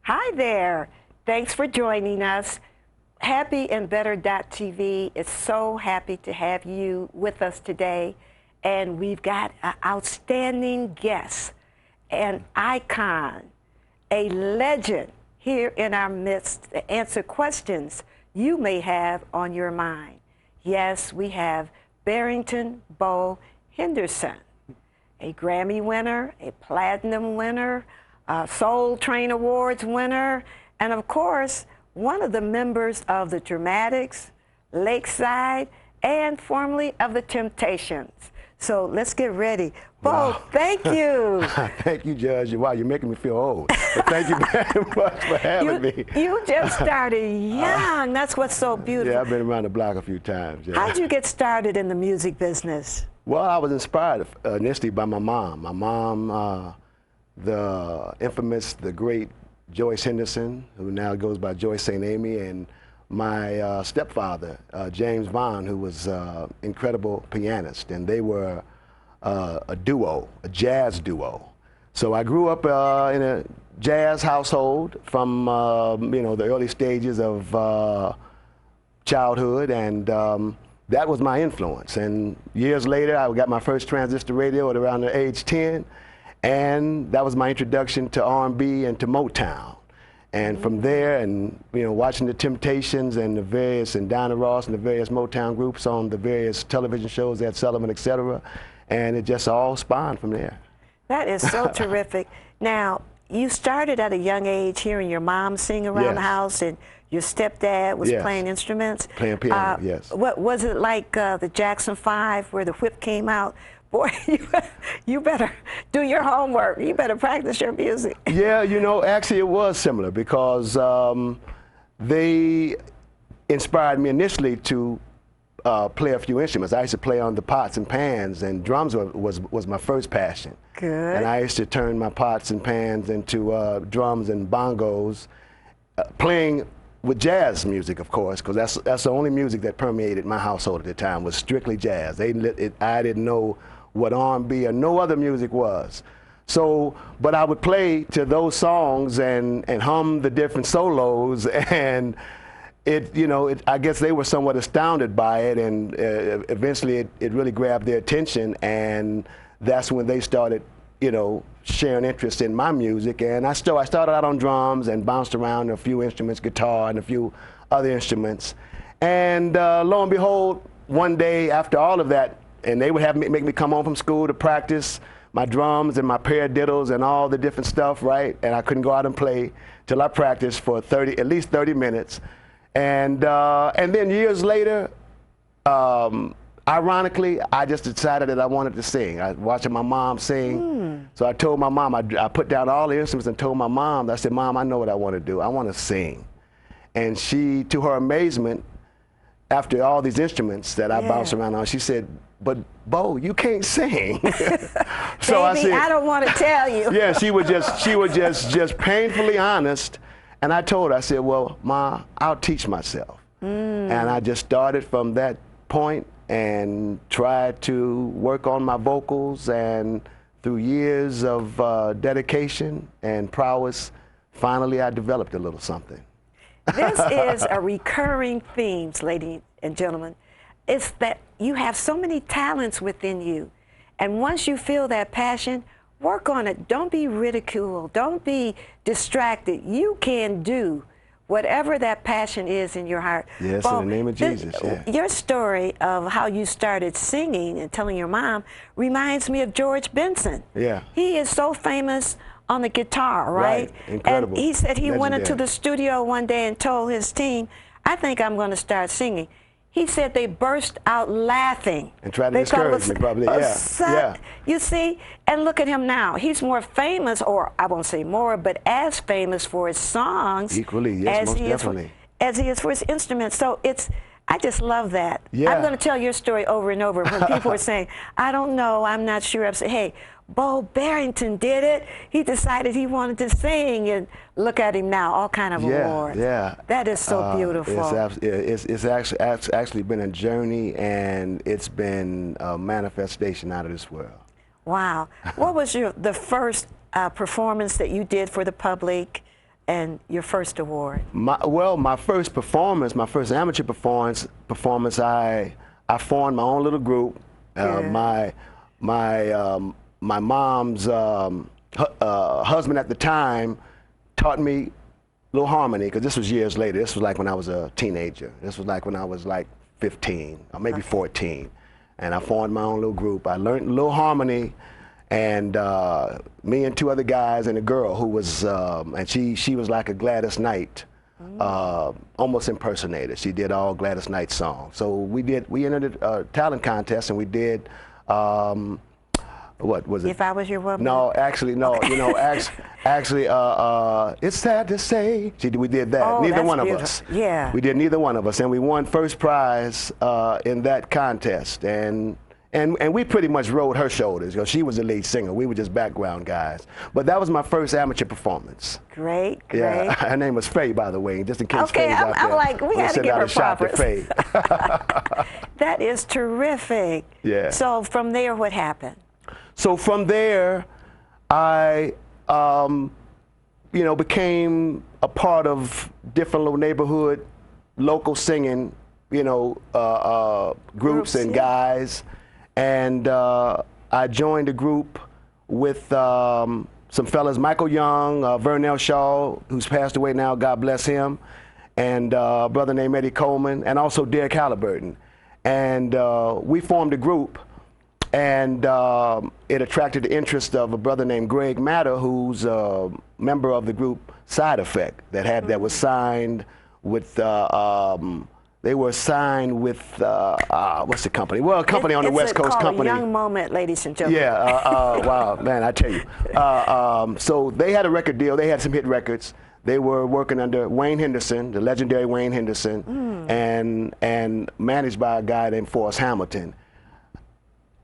Hi there. Thanks for joining us. Happy and Better.TV is so happy to have you with us today. And we've got an outstanding guest, an icon, a legend here in our midst to answer questions you may have on your mind. Yes, we have Barrington Bo Henderson, a Grammy winner, a Platinum winner, a Soul Train Awards winner, and of course, one of the members of the Dramatics, Lakeside, and formerly of the Temptations. So let's get ready. Bo, wow. Thank you. Thank you, Judge. Wow, you're making me feel old. But thank you very much for having me. You just started young. That's what's so beautiful. Yeah, I've been around the block a few times. Yeah. How'd you get started in the music business? Well, I was inspired initially by my mom. My mom, the infamous, the great Joyce Henderson, who now goes by Joyce St. Amy, and my stepfather, James Vaughn, who was an incredible pianist, and they were a duo, a jazz duo. So I grew up in a jazz household from the early stages of childhood, and that was my influence. And years later, I got my first transistor radio at around the age 10, and that was my introduction to R&B and to Motown. And from there, and watching the Temptations and the various, and Diana Ross and the various Motown groups on the various television shows, Ed Sullivan, etc., and it just all spawned from there. That is so terrific. Now, you started at a young age hearing your mom sing around the house, and your stepdad was playing instruments. Playing piano, yes. What was it like the Jackson 5 where the whip came out? Boy, you better do your homework. You better practice your music. Yeah, actually it was similar because they inspired me initially to play a few instruments. I used to play on the pots and pans, and drums was my first passion. Good. And I used to turn my pots and pans into drums and bongos, playing with jazz music, of course, because that's the only music that permeated my household at the time, was strictly jazz. I didn't know what R&B or no other music was. So, but I would play to those songs and hum the different solos, and I guess they were somewhat astounded by it, and eventually it really grabbed their attention, and that's when they started, sharing interest in my music. And I started out on drums and bounced around a few instruments, guitar and a few other instruments. And lo and behold, one day after all of that, and they would make me come home from school to practice my drums and my paradiddles and all the different stuff, right? And I couldn't go out and play till I practiced for at least 30 minutes. And then years later, ironically, I just decided that I wanted to sing. I was watching my mom sing, so I told my mom, I put down all the instruments and told my mom, I said, Mom, I know what I want to do. I want to sing. And she, to her amazement, after all these instruments that I bounced around on, she said, but Bo, you can't sing. So I said, I don't want to tell you. Yeah, she was just painfully honest. And I told her, I said, well, Ma, I'll teach myself. And I just started from that point and tried to work on my vocals, and through years of dedication and prowess, finally I developed a little something. This is a recurring theme, ladies and gentlemen. It's that you have so many talents within you, and once you feel that passion, work on it. Don't be ridiculed. Don't be distracted. You can do whatever that passion is in your heart. Yes, in the name of Jesus. Your story of how you started singing and telling your mom reminds me of George Benson. Yeah. He is so famous on the guitar, right? Incredible. And he said he went into the studio one day and told his team, I think I'm going to start singing. He said they burst out laughing. And tried to discourage me, probably, You see, and look at him now. He's more famous, or I won't say more, but as famous for his songs. Equally, yes, most definitely. As he is for his instruments. So I just love that. Yeah. I'm going to tell your story over and over. When people are saying, I don't know, I'm not sure, I say, hey, Bo Barrington did it. He decided he wanted to sing, and look at him now, all kind of awards. Yeah, that is so beautiful. It's actually been a journey, and it's been a manifestation out of this world. Wow. What was the first performance that you did for the public, and your first award? My first performance, my first amateur performance, I formed my own little group. My mom's husband at the time taught me little harmony, because this was years later. This was like when I was a teenager. This was like when I was like 15 or maybe 14. And I formed my own little group. I learned a little harmony, and me and 2 other guys and a girl who was, and she was like a Gladys Knight, almost impersonator. She did all Gladys Knight songs. So we entered a talent contest, and we did, what was it? If I Was Your Woman? No, actually, no. Okay. You know, actually, it's sad to say. We did that. Oh, neither one beautiful. of us. Yeah. We did neither one of us, and we won first prize in that contest. And we pretty much rode her shoulders, because she was the lead singer. We were just background guys. But that was my first amateur performance. Great, great. Yeah, her name was Faye, by the way, just in case okay, Faye's out there. I'm like, we had to give her props. Faye. That is terrific. Yeah. So from there, what happened? So from there, I, you know, became a part of different little neighborhood, local singing, you know, groups and guys. And I joined a group with some fellas, Michael Young, Vernell Shaw, who's passed away now, God bless him, and a brother named Eddie Coleman, and also Derek Halliburton. And we formed a group, and it attracted the interest of a brother named Greg Matter, who's a member of the group Side Effect, that was signed with, they were signed with, what's the company? Well, a company on the West Coast company. Young Moment, ladies and gentlemen. Yeah, wow, man, I tell you. So they had a record deal. They had some hit records. They were working under Wayne Henderson, the legendary Wayne Henderson, and managed by a guy named Forrest Hamilton.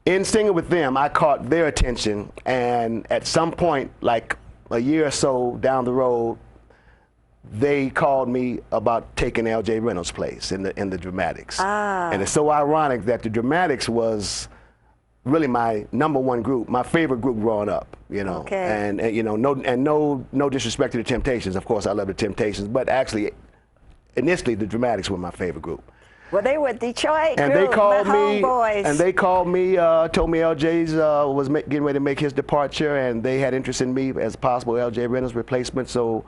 In singing with them, I caught their attention, and at some point, like a year or so down the road, they called me about taking L.J. Reynolds' place in the Dramatics. And it's so ironic that the Dramatics was really my #1 group, my favorite group growing up, you know. Okay. And you know, no disrespect to the Temptations. Of course, I love the Temptations, but actually, initially, the Dramatics were my favorite group. Well, they were Detroit and group, they called my me, homeboys. and they called me, told me LJ's was getting ready to make his departure, and they had interest in me as possible L.J. Reynolds' replacement. So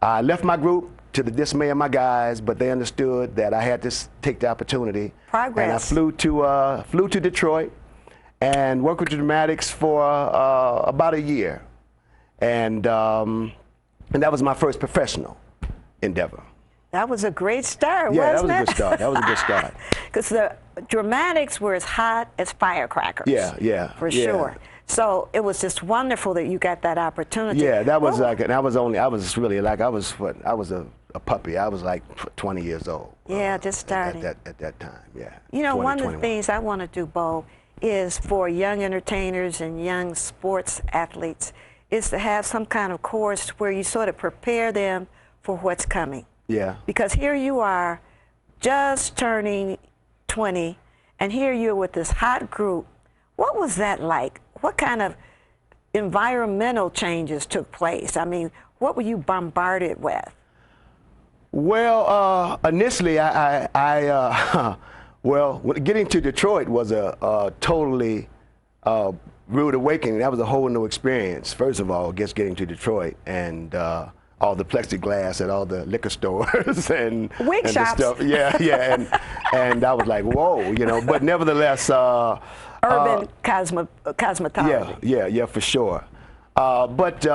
I left my group to the dismay of my guys, but they understood that I had to take the opportunity. Progress. And I flew to Detroit and worked with the Dramatics for about a year, and that was my first professional endeavor. That was a great start, yeah, wasn't it? that was a good start. That was a good start. Because the Dramatics were as hot as firecrackers. Yeah, yeah. For sure. So it was just wonderful that you got that opportunity. Yeah, that was like, and I was really like, I was a puppy. I was like 20 years old. Yeah, just starting. At that time, yeah. You know, 20, one of 21. the things I want to do, Bo, is for young entertainers and young sports athletes, is to have some kind of course where you sort of prepare them for what's coming. Yeah. Because here you are, just turning 20, and here you're with this hot group. What was that like? What kind of environmental changes took place? I mean, what were you bombarded with? Well, initially, well, getting to Detroit was a totally rude awakening. That was a whole new experience. First of all, just getting to Detroit and all the plexiglass at all the liquor stores and wig shops. The stuff. Yeah, yeah, and I was like, whoa, you know. But nevertheless, urban cosmetology. Yeah, for sure. But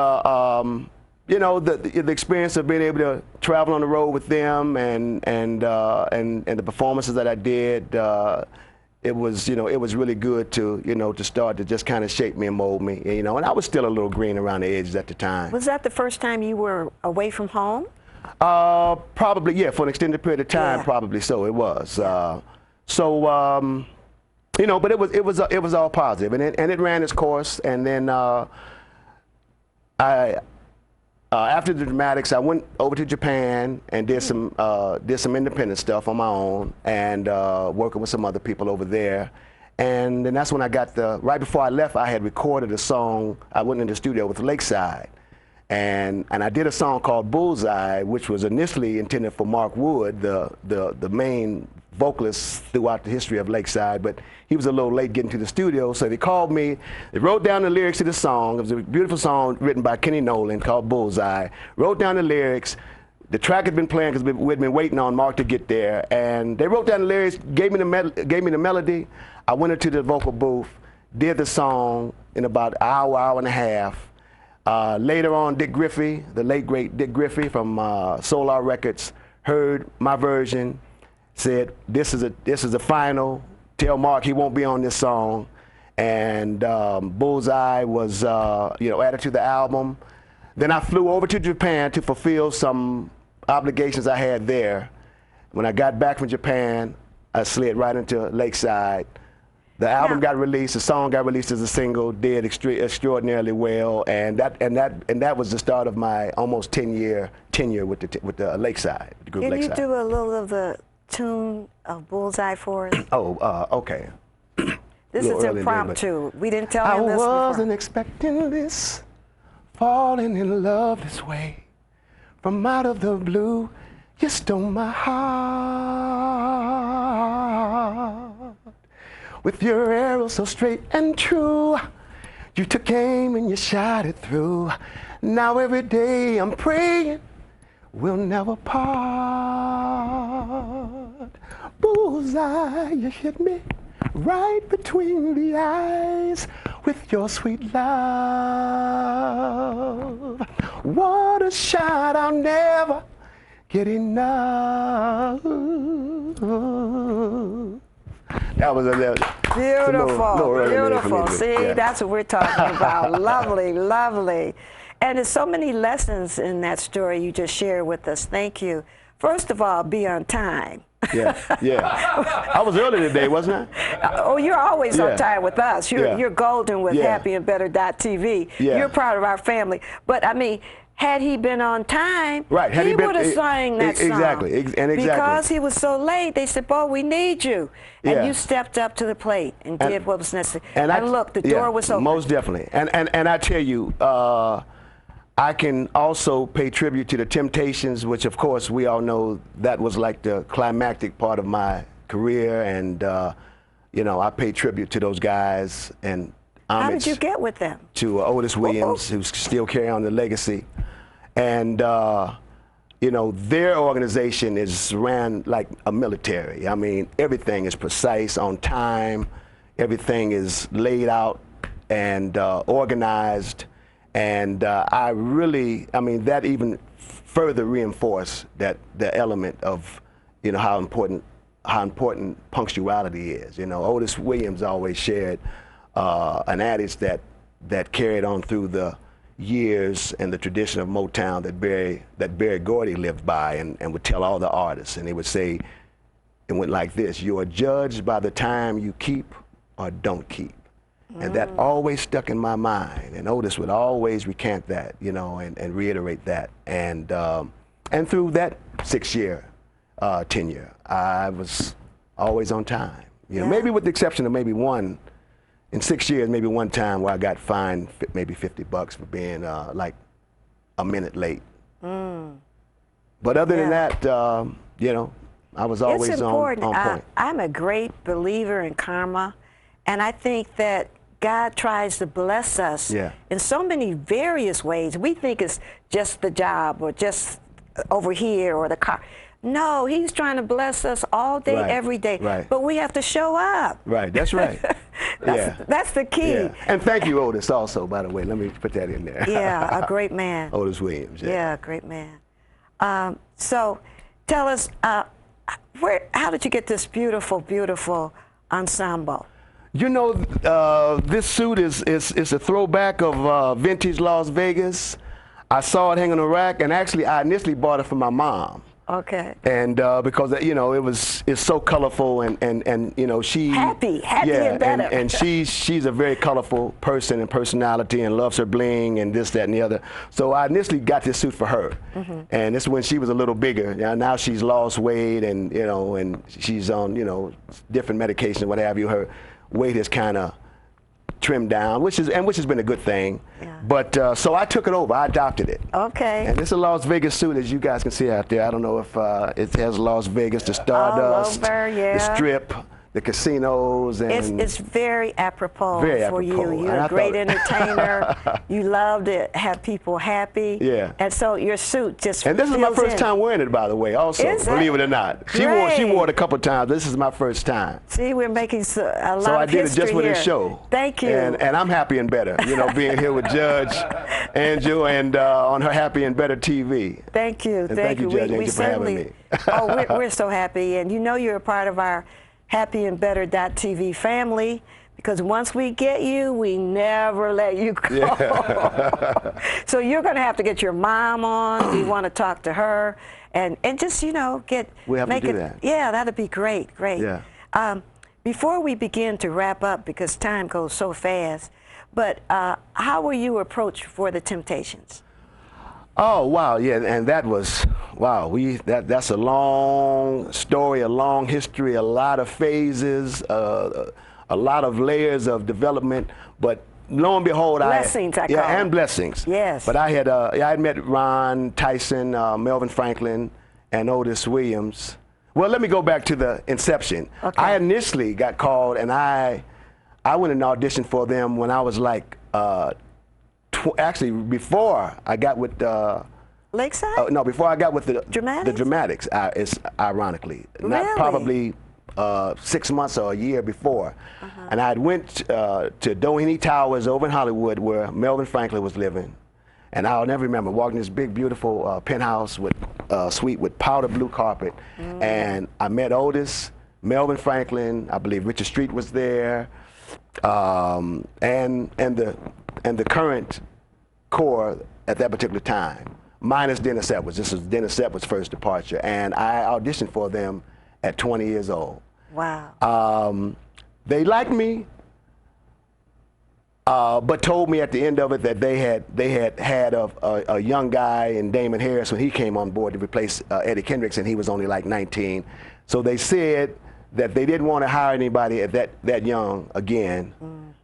you know, the experience of being able to travel on the road with them and the performances that I did, it was, you know, it was really good to, you know, to start to just kind of shape me and mold me, you know. And I was still a little green around the edges at the time. Was that the first time you were away from home? Probably, yeah, for an extended period of time. Yeah. Probably so. It was. You know, but it was all positive, and it ran its course. And then after the Dramatics, I went over to Japan and did some independent stuff on my own, and working with some other people over there. And then that's when I got right before I left, I had recorded a song. I went in the studio with Lakeside, And I did a song called Bullseye, which was initially intended for Mark Wood, the main vocalist throughout the history of Lakeside, but he was a little late getting to the studio, so they called me. They wrote down the lyrics to the song. It was a beautiful song written by Kenny Nolan called Bullseye. Wrote down the lyrics. The track had been playing because we'd been waiting on Mark to get there, and they wrote down the lyrics, gave me the melody. I went into the vocal booth, did the song in about an hour and a half. Later on, Dick Griffey, the late great Dick Griffey from Solar Records, heard my version, said, "This is a final. Tell Mark he won't be on this song." And Bullseye was added to the album. Then I flew over to Japan to fulfill some obligations I had there. When I got back from Japan, I slid right into Lakeside. The album got released, the song got released as a single, did extraordinarily well, and that was the start of my almost 10-year tenure with the Lakeside, the group Lakeside. Can you do a little of the tune of Bullseye for us? Okay. This is impromptu. We didn't tell him this before. I wasn't expecting this, falling in love this way. From out of the blue, you stole my heart. With your arrow so straight and true, you took aim and you shot it through. Now every day I'm praying we'll never part. Bullseye, you hit me right between the eyes with your sweet love. What a shot, I'll never get enough. That was beautiful, beautiful. See, that's what we're talking about. Lovely, lovely. And there's so many lessons in that story you just shared with us. Thank you. First of all, be on time. Yeah. I was early today, wasn't I? Oh, you're always on time with us. You're golden with Happy and Better.TV. You're part of our family. But I mean, had he been on time, he would have sang that song. Exactly. Because he was so late, they said, "Boy, we need you," and you stepped up to the plate and did what was necessary. And look, the door was open. Most definitely. And I tell you, I can also pay tribute to the Temptations, which of course we all know that was like the climactic part of my career, and I pay tribute to those guys and how did you get with them? To Otis Williams, who's still carrying on the legacy. And, their organization is ran like a military. I mean, everything is precise, on time. Everything is laid out and organized. And that even further reinforced that the element of, how important punctuality is. Otis Williams always shared an adage that carried on through the years and the tradition of Motown that Berry Gordy lived by and would tell all the artists. And he would say, it went like this: you are judged by the time you keep or don't keep. And that always stuck in my mind. And Otis would always recant that, and reiterate that. And through that 6-year tenure, I was always on time. Maybe with the exception of maybe one. In 6 years, maybe one time where I got fined maybe $50 for being like a minute late. But other than that, I was always on point. I'm a great believer in karma, and I think that God tries to bless us in so many various ways. We think it's just the job or just over here or the car. No, he's trying to bless us all day, every day. But we have to show up. That's right. That's the key. And thank you, Otis, also, by the way. Let me put that in there. A great man. Otis Williams. Yeah, great man. So tell us, how did you get this beautiful, beautiful ensemble? This suit is a throwback of vintage Las Vegas. I saw it hanging on a rack, and actually I initially bought it for my mom. Okay. And because it's so colorful, and she happy and better. And she's a very colorful person and personality, and loves her bling and this, that, and the other. So I initially got this suit for her, and this is when she was a little bigger. Now she's lost weight, and and she's on different medication, what have you. Her weight has kind of trimmed down, which has been a good thing. Yeah. But so I took it over. I adopted it. Okay. And it's a Las Vegas suit, as you guys can see out there. I don't know if it has Las Vegas, the Stardust, all over, yeah. the Strip, the casinos, and it's very apropos for you. You're and a great entertainer. You love to have people happy. Yeah. And so your suit just and this is my fills first in. time wearing it, by the way. Also, Is believe it? or not, she Great. wore it a couple of times. This is my first time. See, we're making a lot So I of did it history just for here. this show. Thank you. And I'm happy and better, you know, being here with Judge Angel and on her Happy and Better TV. Thank you. And thank you, Judge Angel, for having me. Oh, we're so happy. And you know you're a part of our Happy and Better.TV family, because once we get you, we never let you go. Yeah. So you're going to have to get your mom on. We want to talk to her and just, you know, we have to do that. Yeah, that'd be great. Yeah. Before we begin to wrap up, because time goes so fast, but how were you approached for the Temptations? Oh, wow, yeah, and that was, wow, that's a long story, a long history, a lot of phases, a lot of layers of development, but lo and behold, blessings, I call and blessings. Yes. But I had met Ron Tyson, Melvin Franklin, and Otis Williams. Well, let me go back to the inception. Okay. I initially got called, and I went and auditioned for them when I was like, actually, before I got with Lakeside? no, before I got with the Dramatics? The Dramatics, it's ironically Really? not probably 6 months or a year before, and I went to Doheny Towers over in Hollywood, where Melvin Franklin was living, and I'll never remember walking this big, beautiful penthouse with suite with powder blue carpet, and I met Otis, Melvin Franklin, I believe Richard Street was there, and the current core at that particular time, minus Dennis Edwards. This was Dennis Edwards' first departure, and I auditioned for them at 20 years old. Wow. They liked me, but told me at the end of it that they had a young guy in Damon Harris when he came on board to replace Eddie Kendricks, and he was only like 19. So they said that they didn't want to hire anybody at that young again.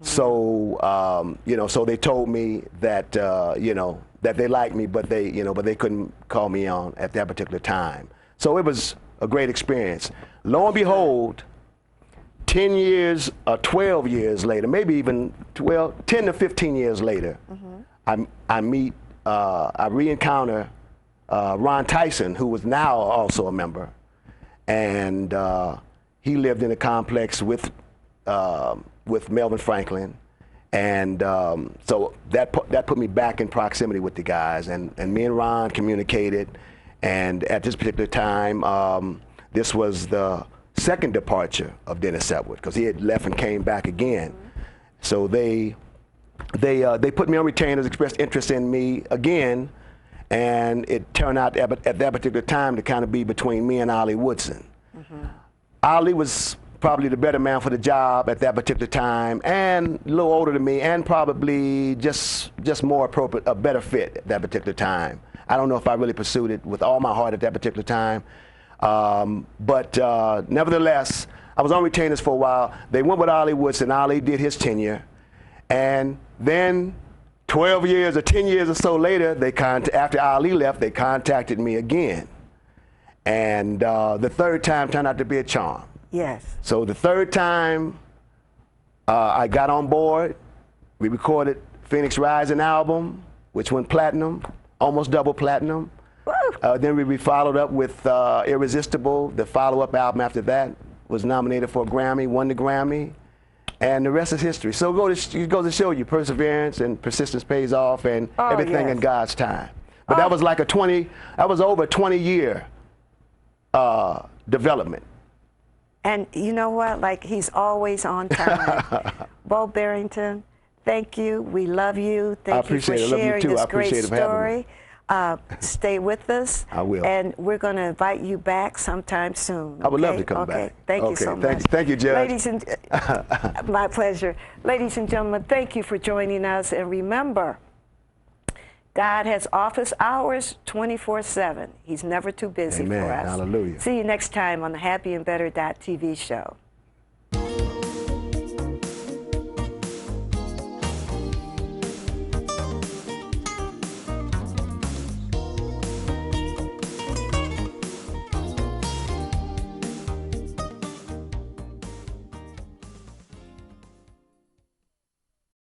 So you know, so they told me that you know, that they liked me, but they couldn't call me on at that particular time. So it was a great experience. Lo and behold, 10 years or 12 years later, maybe even 10 to 15 years later, I re-encounter Ron Tyson, who was now also a member, and he lived in a complex with Melvin Franklin, and so that put me back in proximity with the guys, and me and Ron communicated, and at this particular time, this was the second departure of Dennis Edwards, because he had left and came back again. So they put me on retainers, expressed interest in me again, and it turned out at that particular time to kind of be between me and Ollie Woodson. Ollie was probably the better man for the job at that particular time, and a little older than me, and probably just more appropriate, a better fit at that particular time. I don't know if I really pursued it with all my heart at that particular time, but nevertheless, I was on retainers for a while. They went with Ollie Woodson. Ollie did his tenure, and then 12 years or 10 years or so later, after Ollie left, they contacted me again. And the third time turned out to be a charm. Yes. So the third time I got on board, we recorded Phoenix Rising album, which went platinum, almost double platinum. Then we followed up with Irresistible. The follow-up album after that was nominated for a Grammy, won the Grammy, and the rest is history. So it goes to show you perseverance and persistence pays off, and everything in God's time. But that was like that was over a 20-year development. And you know what? Like, he's always on time. Bo Barrington, thank you. We love you. Thank you for sharing this great story. Stay with us. I will. And we're going to invite you back sometime soon. I would love to come back. Thank you so much. Thank you, Judge. Ladies and my pleasure. Ladies and gentlemen, thank you for joining us. And remember, God has office hours 24/7. He's never too busy for us. Hallelujah. See you next time on the Happy and Better.TV show.